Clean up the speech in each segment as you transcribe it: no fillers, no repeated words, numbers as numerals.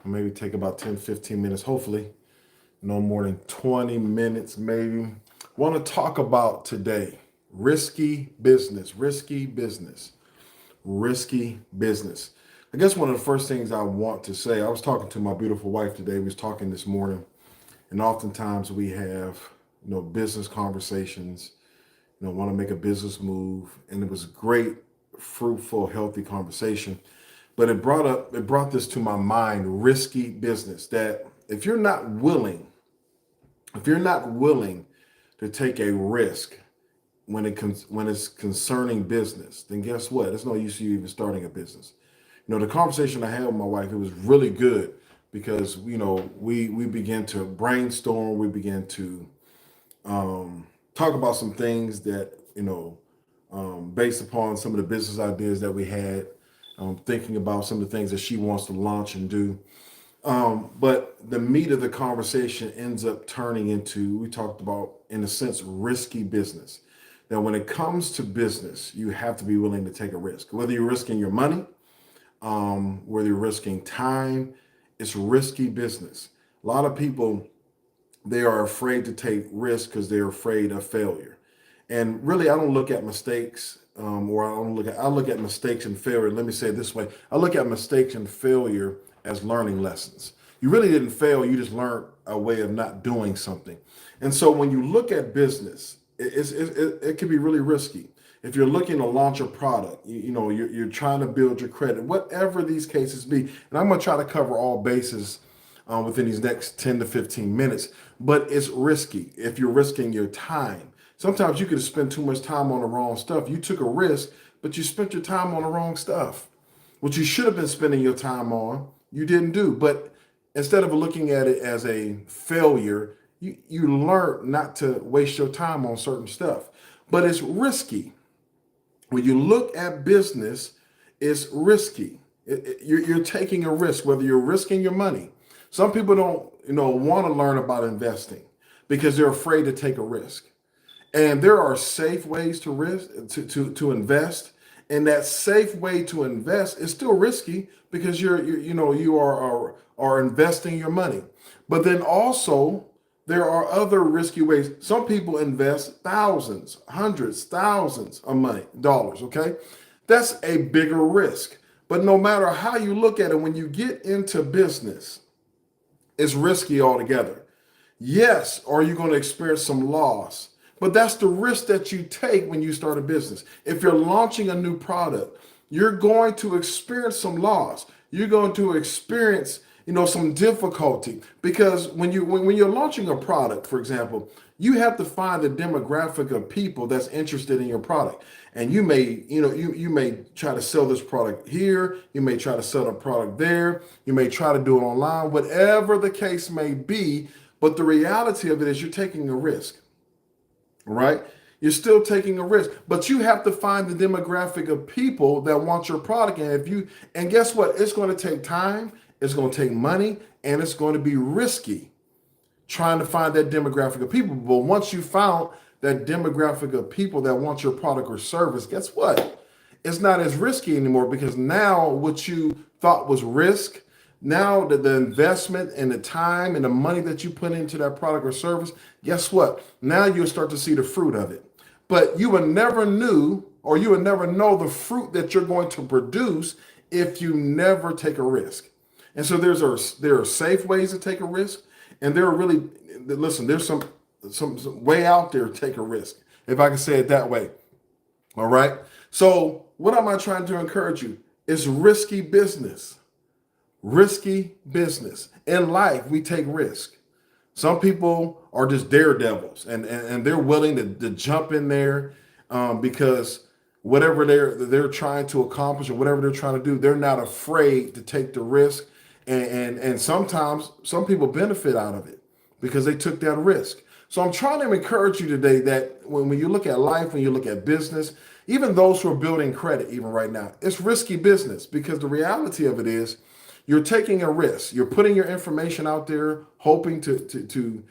maybe take about 10, 15 minutes, hopefully no more than 20 minutes, maybe. Want to talk about today risky business, risky business, risky business. I guess one of the first things I want to say, I was talking to my beautiful wife today. We was talking this morning, and oftentimes we have, business conversations, want to make a business move, and it was great, fruitful, healthy conversation. But it brought this to my mind, risky business, that if you're not willing, if you're not willing to take a risk when it's concerning business, then guess what? There's no use you even starting a business. The conversation I had with my wife, it was really good because we began to brainstorm, we began to talk about some things that based upon some of the business ideas that we had, thinking about some of the things that she wants to launch and do. But the meat of the conversation ends up turning into, we talked about, in a sense, risky business. Now, when it comes to business, you have to be willing to take a risk. Whether you're risking your money, whether you're risking time, it's risky business. A lot of people, they are afraid to take risks because they're afraid of failure. And really, I don't look at mistakes, or I look at mistakes and failure. Let me say it this way: I look at mistakes and failure as learning lessons. You really didn't fail; you just learned a way of not doing something. And so, when you look at business, it can be really risky. If you're looking to launch a product, you're trying to build your credit, whatever these cases be. And I'm going to try to cover all bases within these next 10 to 15 minutes. But it's risky if you're risking your time. Sometimes you could spend too much time on the wrong stuff. You took a risk, but you spent your time on the wrong stuff. What you should have been spending your time on, you didn't do. But instead of looking at it as a failure, you learn not to waste your time on certain stuff. But it's risky. When you look at business, it's risky. You're taking a risk, whether you're risking your money. Some people don't, want to learn about investing because they're afraid to take a risk. And there are safe ways to risk to invest, and that safe way to invest is still risky because you are investing your money. But then also there are other risky ways. Some people invest thousands, hundreds, thousands of dollars. Okay, that's a bigger risk. But no matter how you look at it, when you get into business, it's risky altogether. Yes, are you going to experience some loss? But that's the risk that you take when you start a business. If you're launching a new product, you're going to experience some loss. You're going to experience, some difficulty because when you're launching a product, for example, you have to find the demographic of people that's interested in your product. And you may try to sell this product here, you may try to sell a product there, you may try to do it online, whatever the case may be. But the reality of it is you're taking a risk, right? You're still taking a risk, but you have to find the demographic of people that want your product. And guess what? It's going to take time, it's going to take money, and it's going to be risky trying to find that demographic of people. But once you found that demographic of people that want your product or service, guess what? It's not as risky anymore because now what you thought was risk, now that the investment and the time and the money that you put into that product or service, guess what? Now you'll start to see the fruit of it. But you would never knew, or you would never know the fruit that you're going to produce if you never take a risk. And so there are safe ways to take a risk, and there are really, listen, there's some way out there to take a risk, if I can say it that way. All right. So what am I trying to encourage you? It's risky business. Risky business. In life, we take risk. Some people are just daredevils, and they're willing to jump in there because whatever they're trying to accomplish or whatever they're trying to do, they're not afraid to take the risk. And sometimes some people benefit out of it because they took that risk. So I'm trying to encourage you today that when you look at life, when you look at business, even those who are building credit, even right now, it's risky business because the reality of it is you're taking a risk. You're putting your information out there, hoping to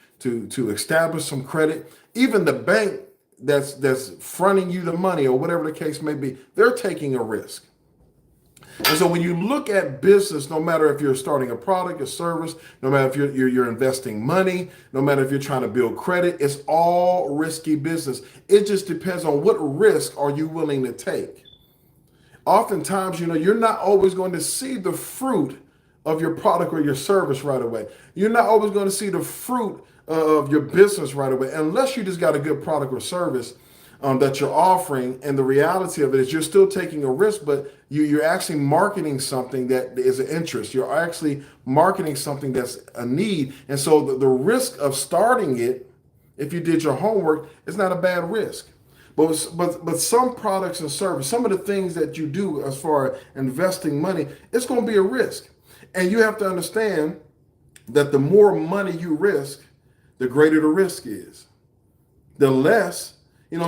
establish some credit. Even the bank that's fronting you the money or whatever the case may be, they're taking a risk. And so when you look at business, no matter if you're starting a product, a service, no matter if you're investing money, no matter if you're trying to build credit, it's all risky business. It just depends on what risk are you willing to take. Oftentimes, you're not always going to see the fruit of your product or your service right away. You're not always going to see the fruit of your business right away, unless you just got a good product or service that you're offering. And the reality of it is you're still taking a risk, but you're actually marketing something that is an interest. You're actually marketing something that's a need. And so the risk of starting it, if you did your homework, is not a bad risk. But some products and service, some of the things that you do as far as investing money, it's going to be a risk. And you have to understand that the more money you risk, the greater the risk is. The less,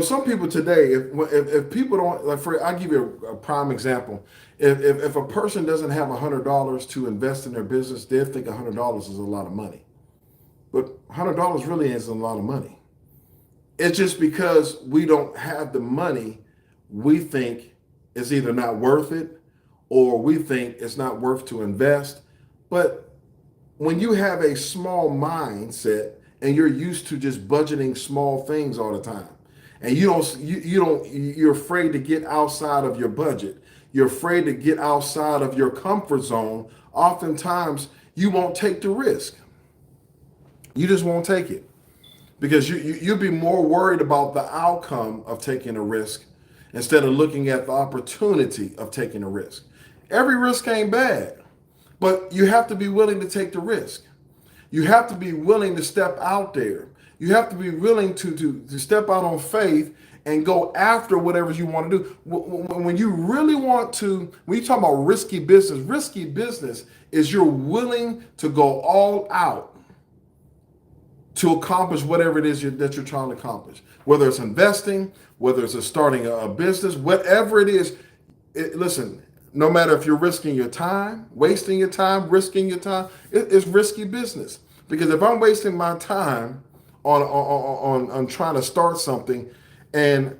some people today, if people don't, I'll give you a prime example. If a person doesn't have $100 to invest in their business, they'll think $100 is a lot of money. But $100 really isn't a lot of money. It's just because we don't have the money, we think it's either not worth it or we think it's not worth to invest. But when you have a small mindset and you're used to just budgeting small things all the time, and you're afraid to get outside of your budget, you're afraid to get outside of your comfort zone, oftentimes you won't take the risk. You just won't take it. Because you'll be more worried about the outcome of taking a risk instead of looking at the opportunity of taking a risk. Every risk ain't bad, but you have to be willing to take the risk. You have to be willing to step out there. You have to be willing to step out on faith and go after whatever you want to do. When you really want to, when you talk about risky business is you're willing to go all out to accomplish whatever it is that you're trying to accomplish. Whether it's investing, whether it's starting a business, whatever it is, listen, no matter if you're risking your time, wasting your time, risking your time, it's risky business. Because if I'm wasting my time on trying to start something and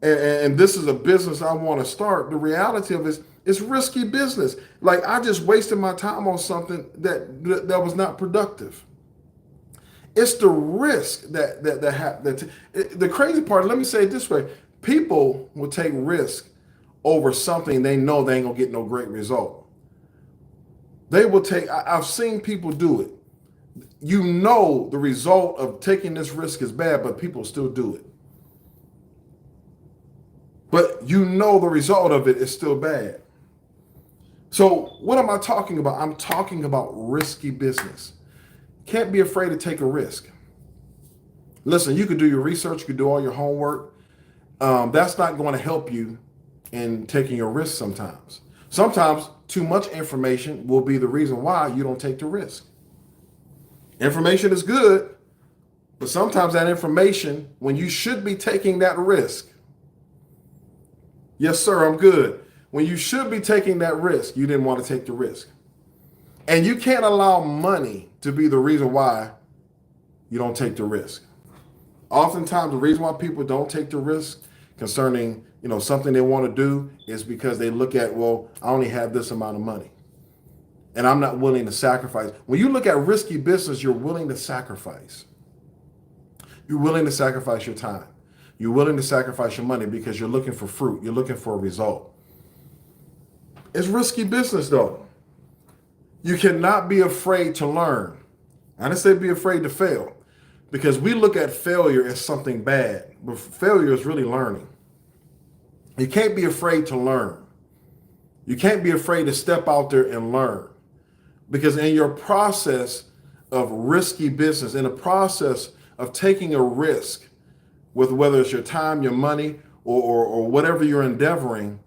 this is a business I want to start, the reality of it is it's risky business. Like I just wasted my time on something that was not productive. It's the risk that the crazy part, let me say it this way, people will take risk over something they know they ain't gonna get no great result. They will take, I've seen people do it. The result of taking this risk is bad, but people still do it. But the result of it is still bad. So what am I talking about? I'm talking about risky business. Can't be afraid to take a risk. Listen, you could do your research, you could do all your homework. That's not going to help you in taking a risk sometimes. Sometimes too much information will be the reason why you don't take the risk. Information is good, but sometimes that information, when you should be taking that risk, yes, sir, I'm good. When you should be taking that risk, you didn't want to take the risk. And you can't allow money to be the reason why you don't take the risk. Oftentimes, the reason why people don't take the risk concerning, something they want to do is because they look at, well, I only have this amount of money and I'm not willing to sacrifice. When you look at risky business, you're willing to sacrifice. You're willing to sacrifice your time. You're willing to sacrifice your money because you're looking for fruit. You're looking for a result. It's risky business though. You cannot be afraid to learn. I didn't say be afraid to fail, because we look at failure as something bad, but failure is really learning. You can't be afraid to learn. You can't be afraid to step out there and learn, because in your process of risky business, in the process of taking a risk with whether it's your time, your money, or whatever you're endeavoring,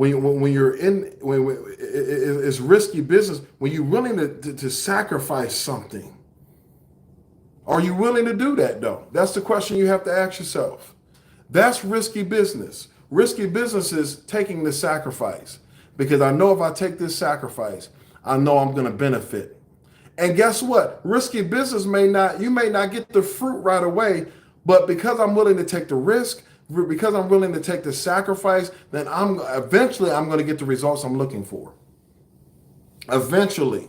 it's risky business. When you're willing to sacrifice something, are you willing to do that though? That's the question you have to ask yourself. That's risky business. Risky business is taking the sacrifice, because I know if I take this sacrifice, I know I'm going to benefit. And guess what? Risky business you may not get the fruit right away, but because I'm willing to take the risk, because I'm willing to take the sacrifice, then eventually I'm going to get the results I'm looking for. Eventually.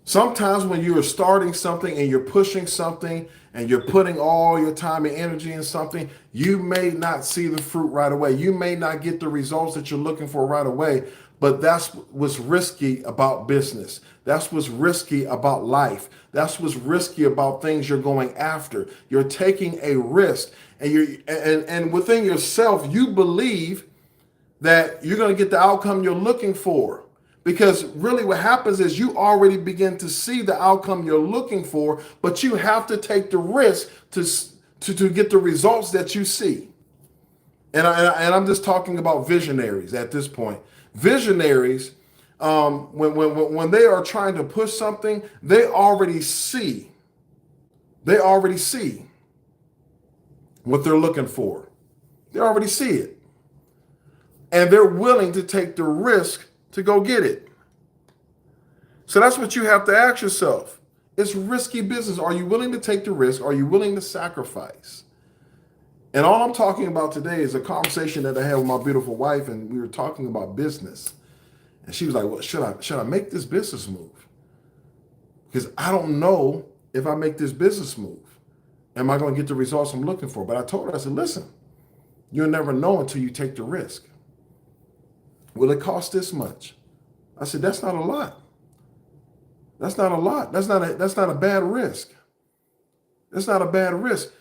Sometimes when you are starting something and you're pushing something and you're putting all your time and energy in something, you may not see the fruit right away. You may not get the results that you're looking for right away, but that's what's risky about business. That's what's risky about life. That's what's risky about things you're going after. You're taking a risk, and within yourself, you believe that you're going to get the outcome you're looking for. Because really what happens is you already begin to see the outcome you're looking for, but you have to take the risk to get the results that you see. And I'm just talking about visionaries at this point. Visionaries, when they are trying to push something, they already see. They already see what they're looking for. They already see it. And they're willing to take the risk to go get it. So that's what you have to ask yourself. It's risky business. Are you willing to take the risk? Are you willing to sacrifice? And all I'm talking about today is a conversation that I had with my beautiful wife, and we were talking about business. And she was like, well, should I make this business move? Because I don't know if I make this business move, am I going to get the results I'm looking for? But I told her, I said, listen, you'll never know until you take the risk. Will it cost this much? I said, that's not a lot. That's not a lot. That's not a bad risk. That's not a bad risk.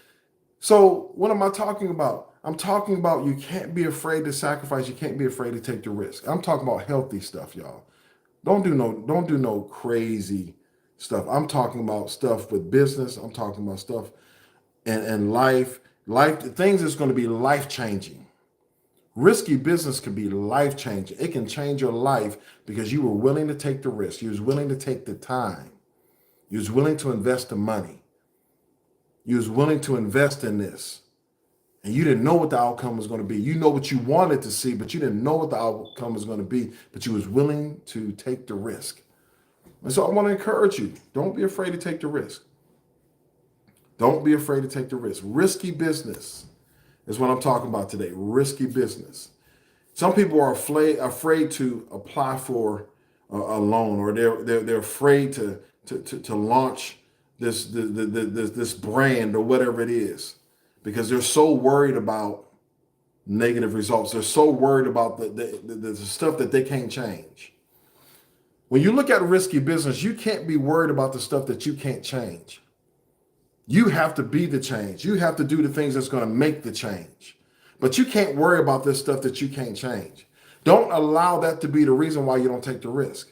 So what am I talking about? I'm talking about you can't be afraid to sacrifice. You can't be afraid to take the risk. I'm talking about healthy stuff, y'all. Don't do no crazy stuff. I'm talking about stuff with business. I'm talking about stuff and life things that's going to be life changing. Risky business can be life changing. It can change your life because you were willing to take the risk. You was willing to take the time. You was willing to invest the money. You was willing to invest in this. And you didn't know what the outcome was going to be. You know what you wanted to see, but you didn't know what the outcome was going to be, but you was willing to take the risk. And so I want to encourage you, don't be afraid to take the risk. Don't be afraid to take the risk. Risky business is what I'm talking about today. Risky business. Some people are afraid to apply for a loan, or they're afraid to launch this brand or whatever it is, because they're so worried about negative results. They're so worried about the stuff that they can't change. When you look at risky business, you can't be worried about the stuff that you can't change. You have to be the change. You have to do the things that's going to make the change. But you can't worry about this stuff that you can't change. Don't allow that to be the reason why you don't take the risk.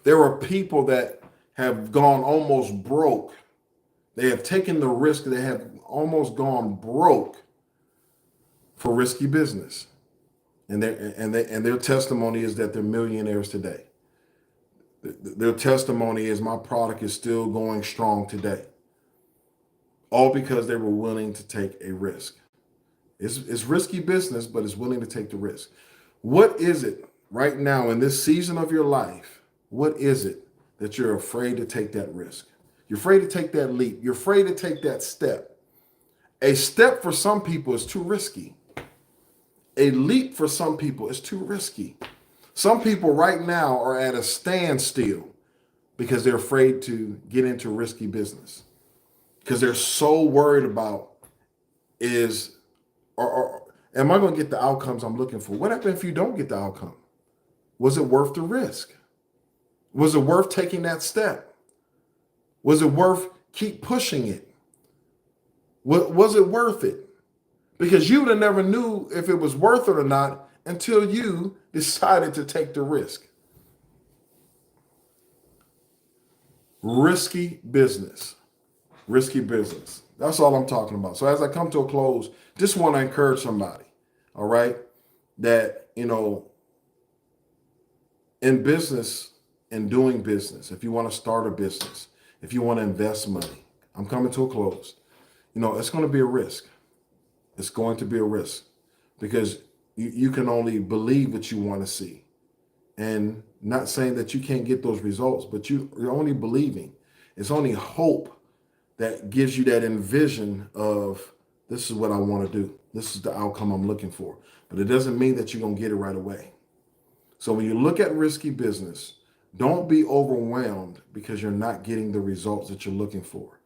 There are people that have gone almost broke. They have taken the risk. They have almost gone broke for risky business. And their testimony is that they're millionaires today. Their testimony is my product is still going strong today. All because they were willing to take a risk. It's risky business, but it's willing to take the risk. What is it right now in this season of your life? What is it that you're afraid to take that risk? You're afraid to take that leap. You're afraid to take that step. A step for some people is too risky. A leap for some people is too risky. Some people right now are at a standstill because they're afraid to get into risky business, because they're so worried about am I going to get the outcomes I'm looking for? What happens if you don't get the outcome? Was it worth the risk? Was it worth taking that step? Was it worth keep pushing it? Was it worth it? Because you would have never knew if it was worth it or not until you decided to take the risk. Risky business. Risky business. That's all I'm talking about. So as I come to a close, just want to encourage somebody, all right, that, in business and doing business, if you want to start a business, if you want to invest money, I'm coming to a close. It's going to be a risk. It's going to be a risk because you can only believe what you want to see. And not saying that you can't get those results, but you're only believing. It's only hope that gives you that envision of this is what I want to do. This is the outcome I'm looking for. But it doesn't mean that you're going to get it right away. So when you look at risky business, don't be overwhelmed because you're not getting the results that you're looking for.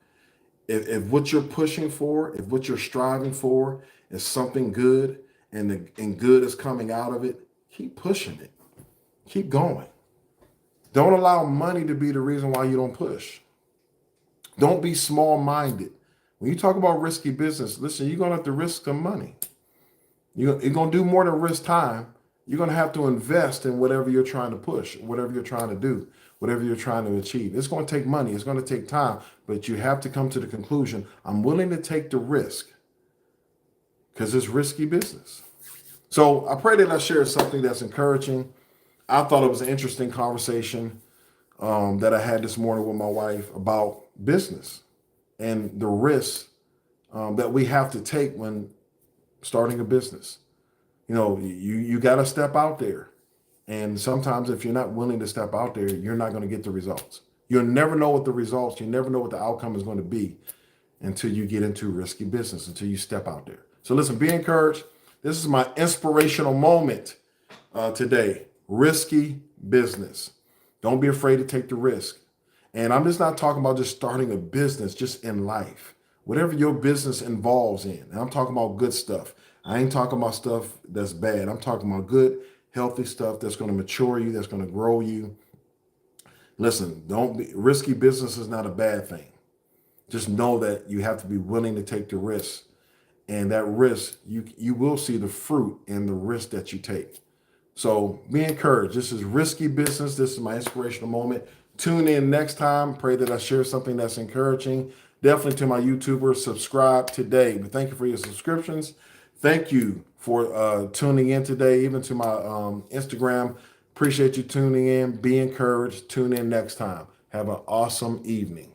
If what you're pushing for, if what you're striving for is something good and good is coming out of it, keep pushing it. Keep going. Don't allow money to be the reason why you don't push. Don't be small-minded. When you talk about risky business, listen, you're going to have to risk some money. You're going to do more than risk time. You're going to have to invest in whatever you're trying to push, whatever you're trying to do, whatever you're trying to achieve. It's going to take money. It's going to take time, but you have to come to the conclusion, I'm willing to take the risk because it's risky business. So I pray that I shared something that's encouraging. I thought it was an interesting conversation that I had this morning with my wife about business and the risks that we have to take when starting a business. You got to step out there. And sometimes if you're not willing to step out there, you're not going to get the results. You'll never know what the results, you never know what the outcome is going to be until you get into risky business, until you step out there. So listen, be encouraged. This is my inspirational moment today. Risky business. Don't be afraid to take the risk. And I'm just not talking about just starting a business, just in life. Whatever your business involves in. And I'm talking about good stuff. I ain't talking about stuff that's bad. I'm talking about good, healthy stuff that's going to mature you, that's going to grow you. Listen, risky business is not a bad thing. Just know that you have to be willing to take the risk. And that risk, you will see the fruit in the risk that you take. So be encouraged. This is risky business. This is my inspirational moment. Tune in next time. Pray that I share something that's encouraging. Definitely to my YouTubers, subscribe today. But thank you for your subscriptions. Thank you for tuning in today, even to my Instagram. Appreciate you tuning in. Be encouraged. Tune in next time. Have an awesome evening.